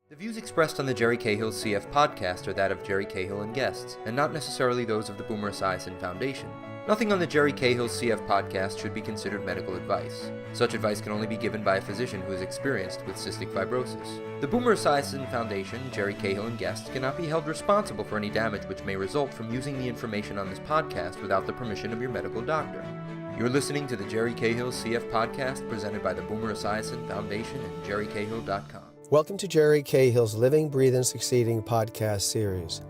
The views expressed on the Jerry Cahill's CF podcast are that of Jerry Cahill and guests, and not necessarily those of the Boomer Esiason Foundation. Nothing on the Jerry Cahill's CF podcast should be considered medical advice. Such advice can only be given by a physician who is experienced with cystic fibrosis. The Boomer Esiason Foundation, Jerry Cahill and guests cannot be held responsible for any damage which may result from using the information on this podcast without the permission of your medical doctor. You're listening to the Jerry Cahill CF podcast presented by the Boomer Esiason Foundation and jerrycahill.com. Welcome to Jerry Cahill's Living, Breathing, Succeeding podcast series.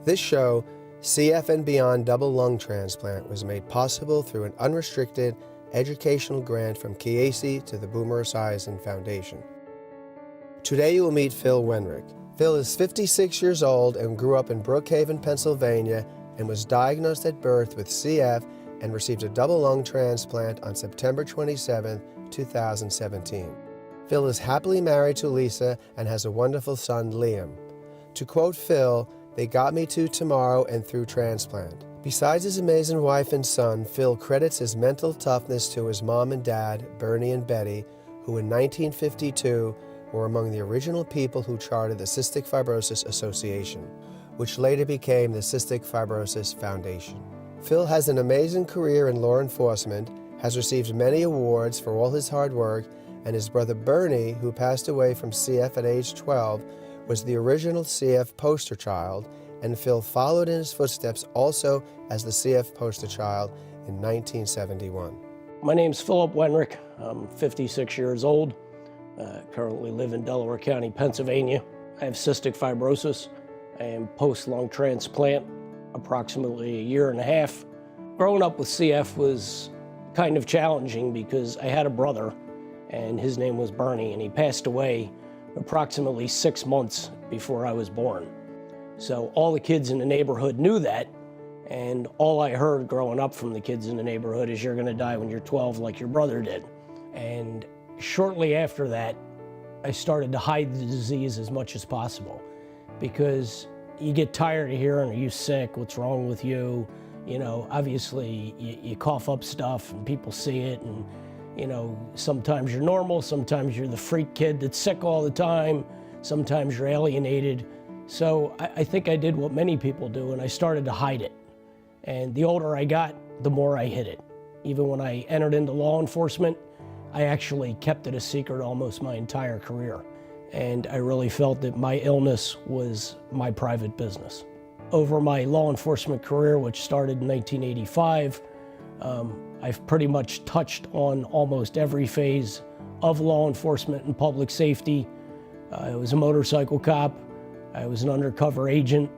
This show, CF and Beyond Double Lung Transplant, was made possible through an unrestricted educational grant from Chiesi to the Boomer Esiason Foundation. Today you will meet Phil Wenrich. Phil is 56 years old and grew up in Brookhaven, Pennsylvania, and was diagnosed at birth with CF and received a double lung transplant on September 27, 2017. Phil is happily married to Lisa and has a wonderful son, Liam. To quote Phil, "They got me to tomorrow and through transplant." Besides his amazing wife and son, Phil credits his mental toughness to his mom and dad, Bernie and Betty, who in 1952 were among the original people who chartered the Cystic Fibrosis Association, which later became the Cystic Fibrosis Foundation. Phil has an amazing career in law enforcement, has received many awards for all his hard work, and his brother Bernie, who passed away from CF at age 12, was the original CF poster child, and Phil followed in his footsteps also as the CF poster child in 1971. My name's Phil Wenrich. I'm 56 years old. Currently live in Delaware County, Pennsylvania. I have cystic fibrosis. I am post-lung transplant, approximately a year and a half. Growing up with CF was kind of challenging because I had a brother, and his name was Bernie, and he passed away approximately 6 months before I was born. So all the kids in the neighborhood knew that, and all I heard growing up from the kids in the neighborhood is, "You're gonna die when you're 12 like your brother did." And shortly after that, I started to hide the disease as much as possible, because you get tired of hearing, "Are you sick? What's wrong with you?" You know, obviously you cough up stuff and people see it, and you know, sometimes you're normal, sometimes you're the freak kid that's sick all the time, sometimes you're alienated. So I think I did what many people do, and I started to hide it. And the older I got, the more I hid it. Even when I entered into law enforcement, I actually kept it a secret almost my entire career. And I really felt that my illness was my private business. Over my law enforcement career, which started in 1985, I've pretty much touched on almost every phase of law enforcement and public safety. I was a motorcycle cop, I was an undercover agent,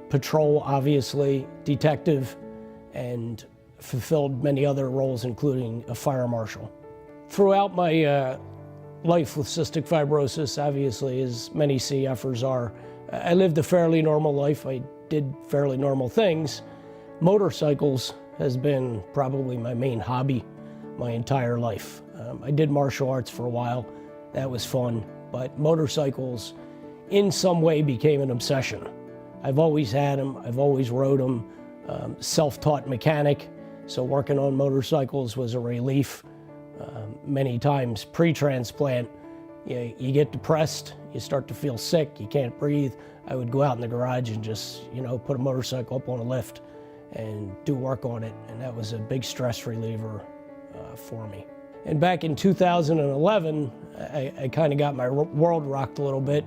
patrol obviously, detective, and fulfilled many other roles, including a fire marshal. Throughout my life with cystic fibrosis, obviously, as many CFers are, I lived a fairly normal life. I did fairly normal things. Motorcycles has been probably my main hobby my entire life. I did martial arts for a while. That was fun. But motorcycles in some way became an obsession. I've always had them. I've always rode them. Self-taught mechanic, so working on motorcycles was a relief. Many times pre-transplant, you get depressed, you start to feel sick, you can't breathe. I would go out in the garage and just, put a motorcycle up on a lift and do work on it, and that was a big stress reliever for me. And back in 2011, I kind of got my world rocked a little bit.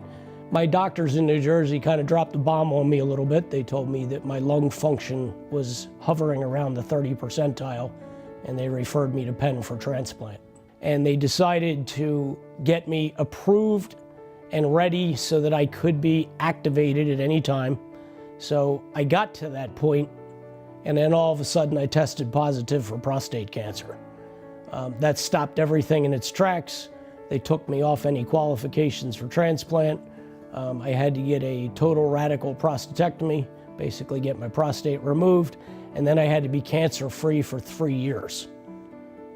My doctors in New Jersey kind of dropped the bomb on me a little bit. They told me that my lung function was hovering around the 30 percentile, and they referred me to Penn for transplant. And they decided to get me approved and ready so that I could be activated at any time. So I got to that point, and then all of a sudden I tested positive for prostate cancer. That stopped everything in its tracks. They took me off any qualifications for transplant. I had to get a total radical prostatectomy, basically get my prostate removed, and then I had to be cancer-free for 3 years.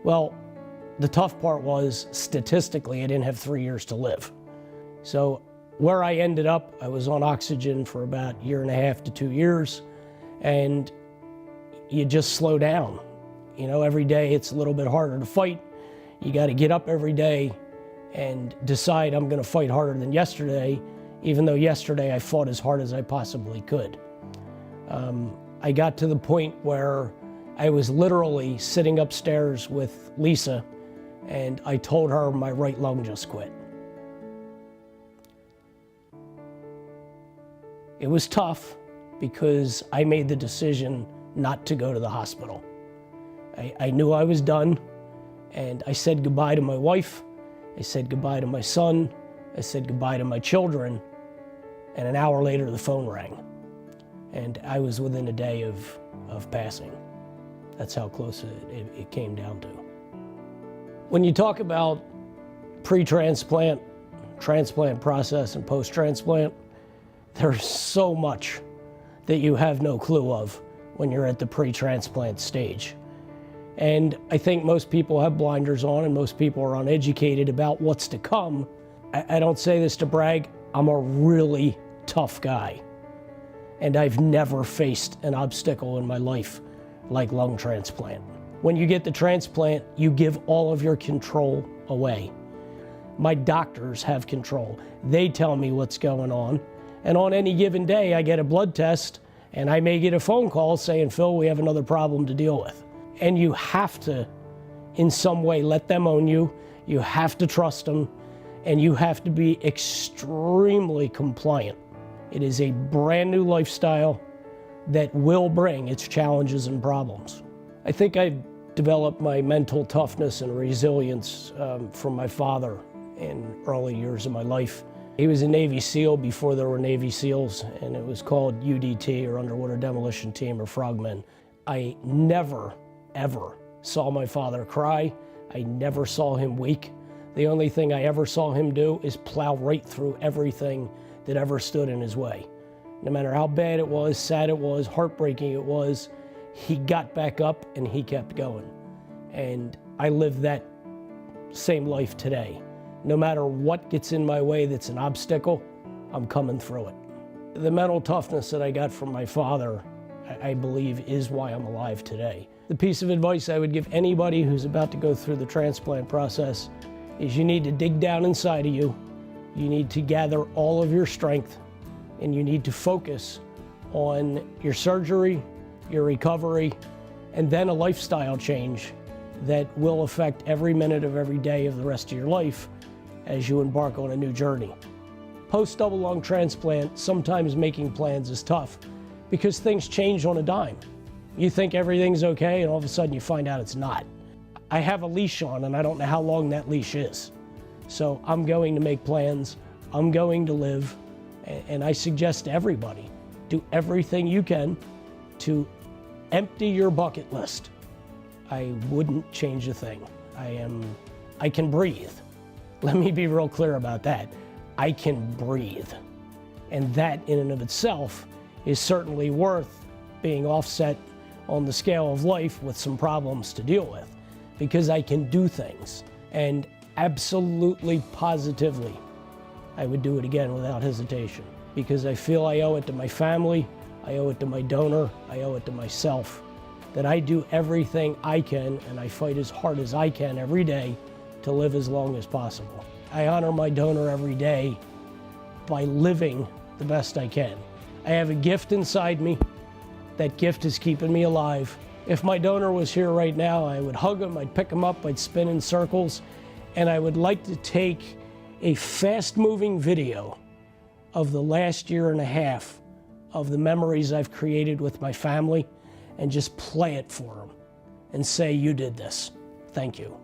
Well, the tough part was, statistically, I didn't have 3 years to live. So where I ended up, I was on oxygen for about a year and a half to 2 years, and you just slow down. Every day it's a little bit harder to fight. You got to get up every day, and decide I'm going to fight harder than yesterday, even though yesterday I fought as hard as I possibly could. I got to the point where I was literally sitting upstairs with Lisa, and I told her my right lung just quit. It was tough because I made the decision not to go to the hospital. I knew I was done, and I said goodbye to my wife, I said goodbye to my son, I said goodbye to my children, and an hour later the phone rang. And I was within a day of passing. That's how close it came down to. When you talk about pre-transplant, transplant process, and post-transplant, there's so much that you have no clue of when you're at the pre-transplant stage. And I think most people have blinders on, and most people are uneducated about what's to come. I don't say this to brag, I'm a really tough guy. And I've never faced an obstacle in my life like lung transplant. When you get the transplant, you give all of your control away. My doctors have control. They tell me what's going on. And on any given day, I get a blood test, and I may get a phone call saying, Phil, we have another problem to deal with. And you have to, in some way, let them own you. You have to trust them, and you have to be extremely compliant. It is a brand new lifestyle that will bring its challenges and problems. I think I developed my mental toughness and resilience from my father in early years of my life. He was a Navy SEAL before there were Navy SEALs, and it was called UDT, or Underwater Demolition Team, or Frogmen. I never, ever saw my father cry. I never saw him weak. The only thing I ever saw him do is plow right through everything that ever stood in his way. No matter how bad it was, sad it was, heartbreaking it was, he got back up and he kept going. And I live that same life today. No matter what gets in my way that's an obstacle, I'm coming through it. The mental toughness that I got from my father, I believe, is why I'm alive today. The piece of advice I would give anybody who's about to go through the transplant process is you need to dig down inside of you. You need to gather all of your strength, and you need to focus on your surgery, your recovery, and then a lifestyle change that will affect every minute of every day of the rest of your life as you embark on a new journey. Post-double lung transplant, sometimes making plans is tough because things change on a dime. You think everything's okay, and all of a sudden you find out it's not. I have a leash on, and I don't know how long that leash is. So I'm going to make plans, I'm going to live, and I suggest to everybody, do everything you can to empty your bucket list. I wouldn't change a thing. I can breathe. Let me be real clear about that. I can breathe. And that in and of itself is certainly worth being offset on the scale of life with some problems to deal with, because I can do things. And absolutely, positively, I would do it again without hesitation, because I feel I owe it to my family, I owe it to my donor, I owe it to myself, that I do everything I can and I fight as hard as I can every day to live as long as possible. I honor my donor every day by living the best I can. I have a gift inside me. That gift is keeping me alive. If my donor was here right now, I would hug him, I'd pick him up, I'd spin in circles, and I would like to take a fast-moving video of the last year and a half of the memories I've created with my family and just play it for them and say, you did this. Thank you.